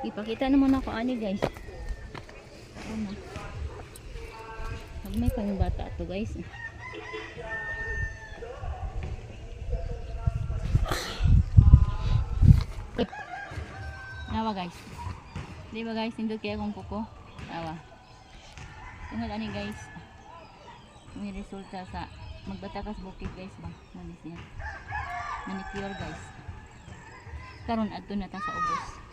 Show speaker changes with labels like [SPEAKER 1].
[SPEAKER 1] Ipakita naman ako ani guys. Ano? Pag may pangbata to guys. Nawa guys. Di ba guys, nindot kaya kung kuko. Nawa. Tungod ani guys. May resulta sa magbatakas bukid guys ba. Manis niya. Manicure guys. Karon adto na ta sa ubos.